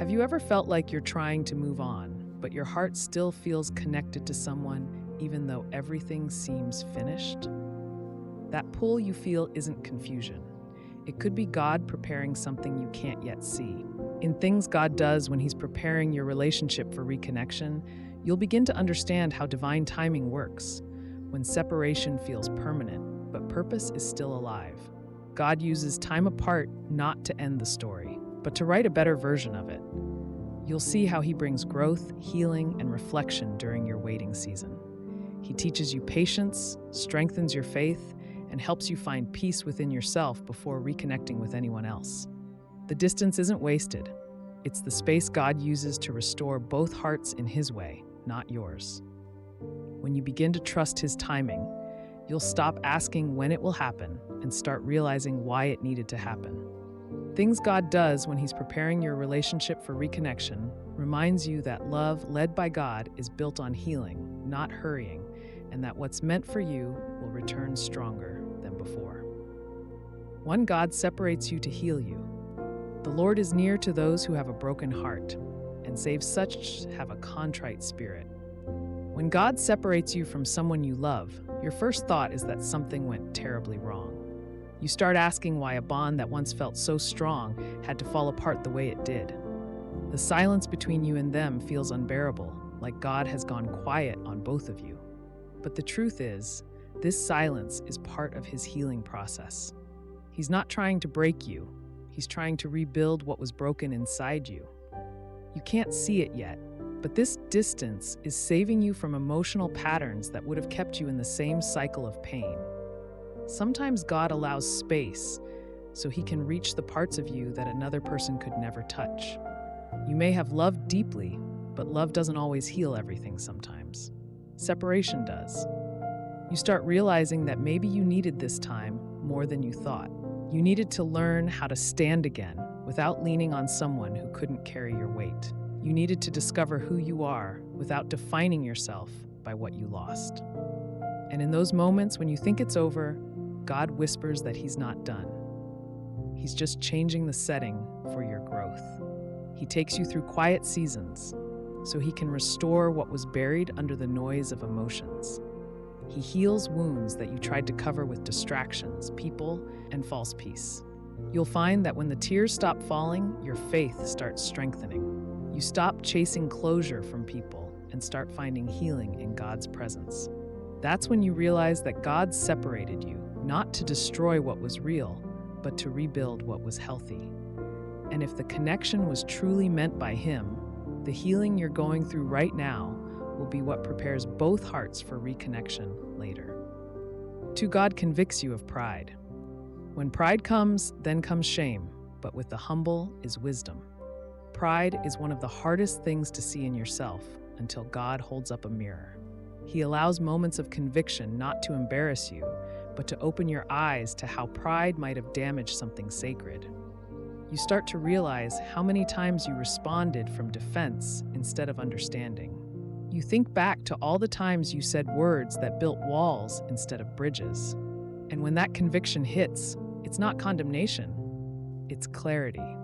Have you ever felt like you're trying to move on, but your heart still feels connected to someone even though everything seems finished? That pull you feel isn't confusion. It could be God preparing something you can't yet see. In Things God Does When He's Preparing Your Relationship for Reconnection, you'll begin to understand how divine timing works. When separation feels permanent, but purpose is still alive. God uses time apart not to end the story, but to write a better version of it. You'll see how He brings growth, healing, and reflection during your waiting season. He teaches you patience, strengthens your faith, and helps you find peace within yourself before reconnecting with anyone else. The distance isn't wasted. It's the space God uses to restore both hearts in His way, not yours. When you begin to trust His timing, you'll stop asking when it will happen and start realizing why it needed to happen. Things God Does When He's Preparing Your Relationship for Reconnection reminds you that love led by God is built on healing, not hurrying, and that what's meant for you will return stronger than before. One God separates you to heal you. The Lord is near to those who have a broken heart, and saves such as have a contrite spirit. When God separates you from someone you love, your first thought is that something went terribly wrong. You start asking why a bond that once felt so strong had to fall apart the way it did. The silence between you and them feels unbearable, like God has gone quiet on both of you. But the truth is, this silence is part of His healing process. He's not trying to break you. He's trying to rebuild what was broken inside you. You can't see it yet, but this distance is saving you from emotional patterns that would have kept you in the same cycle of pain. Sometimes God allows space so He can reach the parts of you that another person could never touch. You may have loved deeply, but love doesn't always heal everything sometimes. Separation does. You start realizing that maybe you needed this time more than you thought. You needed to learn how to stand again without leaning on someone who couldn't carry your weight. You needed to discover who you are without defining yourself by what you lost. And in those moments when you think it's over, God whispers that He's not done. He's just changing the setting for your growth. He takes you through quiet seasons so He can restore what was buried under the noise of emotions. He heals wounds that you tried to cover with distractions, people, and false peace. You'll find that when the tears stop falling, your faith starts strengthening. You stop chasing closure from people and start finding healing in God's presence. That's when you realize that God separated you, not to destroy what was real, but to rebuild what was healthy. And if the connection was truly meant by Him, the healing you're going through right now will be what prepares both hearts for reconnection later. 2 God convicts you of pride. When pride comes, then comes shame, but with the humble is wisdom. Pride is one of the hardest things to see in yourself until God holds up a mirror. He allows moments of conviction not to embarrass you, but to open your eyes to how pride might have damaged something sacred. You start to realize how many times you responded from defense instead of understanding. You think back to all the times you said words that built walls instead of bridges. And when that conviction hits, it's not condemnation, it's clarity.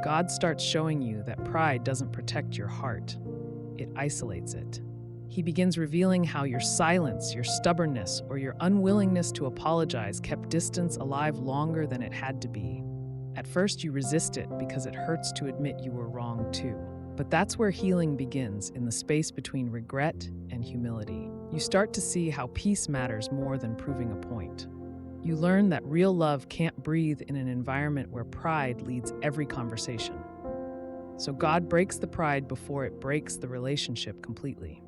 God starts showing you that pride doesn't protect your heart, it isolates it. He begins revealing how your silence, your stubbornness, or your unwillingness to apologize kept distance alive longer than it had to be. At first, you resist it because it hurts to admit you were wrong too. But that's where healing begins, in the space between regret and humility. You start to see how peace matters more than proving a point. You learn that real love can't breathe in an environment where pride leads every conversation. So God breaks the pride before it breaks the relationship completely.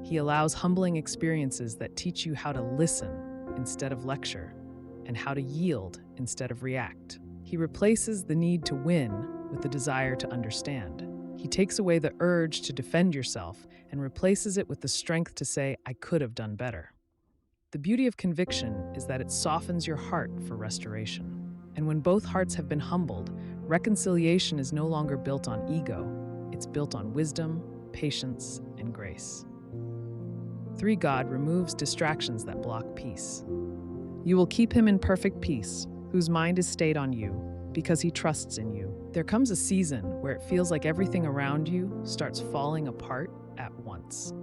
He allows humbling experiences that teach you how to listen instead of lecture, and how to yield instead of react. He replaces the need to win with the desire to understand. He takes away the urge to defend yourself and replaces it with the strength to say, I could have done better. The beauty of conviction is that it softens your heart for restoration. And when both hearts have been humbled, reconciliation is no longer built on ego. It's built on wisdom, patience, and grace. 3 God removes distractions that block peace. You will keep Him in perfect peace, whose mind is stayed on you, because He trusts in you. There comes a season where it feels like everything around you starts falling apart at once.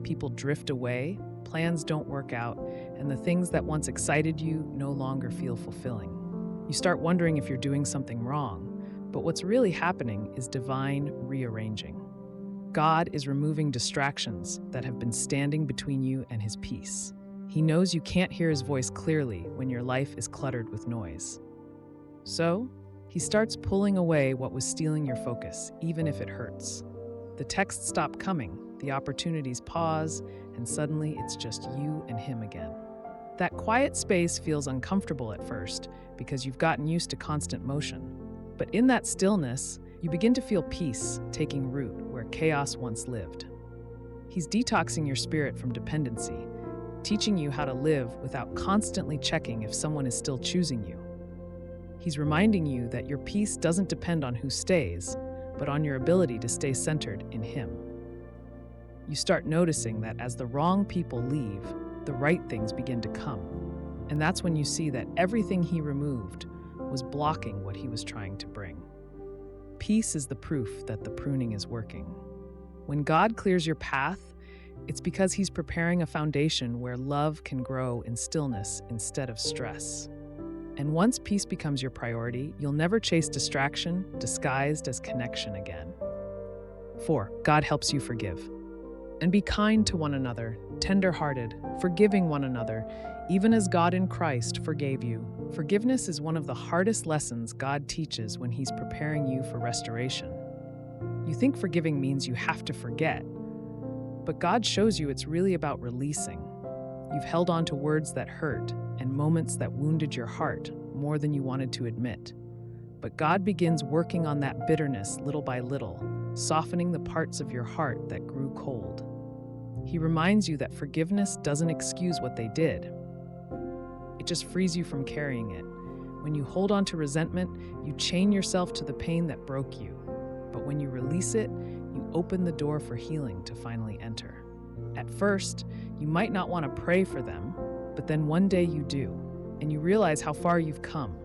People drift away, plans don't work out, and the things that once excited you no longer feel fulfilling. You start wondering if you're doing something wrong, but what's really happening is divine rearranging. God is removing distractions that have been standing between you and His peace. He knows you can't hear His voice clearly when your life is cluttered with noise. So, He starts pulling away what was stealing your focus, even if it hurts. The texts stop coming, the opportunities pause, and suddenly it's just you and Him again. That quiet space feels uncomfortable at first because you've gotten used to constant motion. But in that stillness, you begin to feel peace taking root where chaos once lived. He's detoxing your spirit from dependency, teaching you how to live without constantly checking if someone is still choosing you. He's reminding you that your peace doesn't depend on who stays, but on your ability to stay centered in Him. You start noticing that as the wrong people leave, the right things begin to come. And that's when you see that everything He removed was blocking what He was trying to bring. Peace is the proof that the pruning is working. When God clears your path, it's because He's preparing a foundation where love can grow in stillness instead of stress. And once peace becomes your priority, you'll never chase distraction disguised as connection again. 4. God helps you forgive. And be kind to one another, tender-hearted, forgiving one another, even as God in Christ forgave you. Forgiveness is one of the hardest lessons God teaches when He's preparing you for restoration. You think forgiving means you have to forget, but God shows you it's really about releasing. You've held on to words that hurt and moments that wounded your heart more than you wanted to admit. But God begins working on that bitterness little by little, softening the parts of your heart that grew cold. He reminds you that forgiveness doesn't excuse what they did. It just frees you from carrying it. When you hold on to resentment, you chain yourself to the pain that broke you. But when you release it, you open the door for healing to finally enter. At first, you might not want to pray for them, but then one day you do, and you realize how far you've come.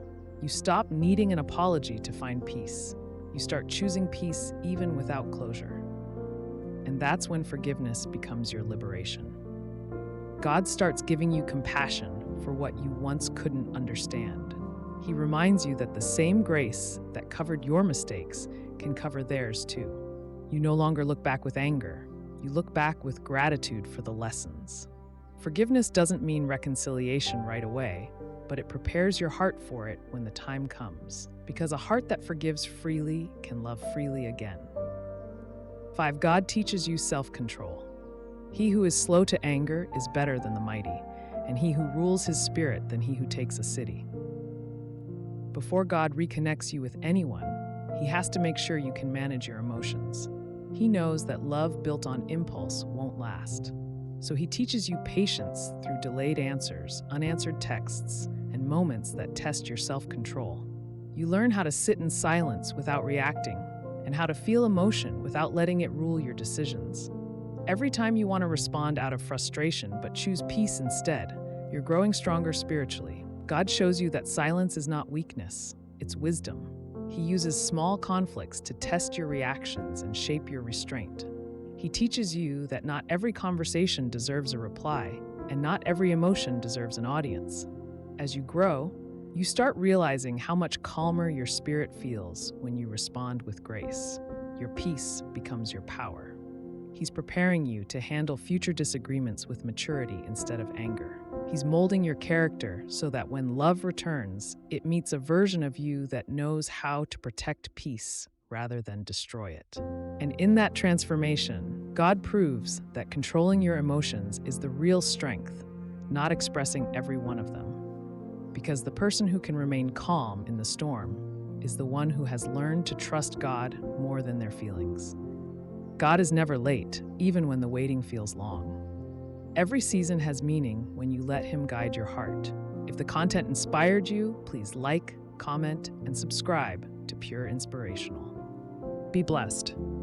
You stop needing an apology to find peace. You start choosing peace even without closure. And that's when forgiveness becomes your liberation. God starts giving you compassion for what you once couldn't understand. He reminds you that the same grace that covered your mistakes can cover theirs too. You no longer look back with anger. You look back with gratitude for the lessons. Forgiveness doesn't mean reconciliation right away, but it prepares your heart for it when the time comes. Because a heart that forgives freely can love freely again. 5. God teaches you self-control. He who is slow to anger is better than the mighty, and he who rules his spirit than he who takes a city. Before God reconnects you with anyone, He has to make sure you can manage your emotions. He knows that love built on impulse won't last. So He teaches you patience through delayed answers, unanswered texts, and moments that test your self-control. You learn how to sit in silence without reacting, and how to feel emotion without letting it rule your decisions. Every time you want to respond out of frustration but choose peace instead, you're growing stronger spiritually. God shows you that silence is not weakness, it's wisdom. He uses small conflicts to test your reactions and shape your restraint. He teaches you that not every conversation deserves a reply, and not every emotion deserves an audience. As you grow, you start realizing how much calmer your spirit feels when you respond with grace. Your peace becomes your power. He's preparing you to handle future disagreements with maturity instead of anger. He's molding your character so that when love returns, it meets a version of you that knows how to protect peace rather than destroy it. And in that transformation, God proves that controlling your emotions is the real strength, not expressing every one of them. Because the person who can remain calm in the storm is the one who has learned to trust God more than their feelings. God is never late, even when the waiting feels long. Every season has meaning when you let Him guide your heart. If the content inspired you, please like, comment, and subscribe to Pure Inspirational. Be blessed.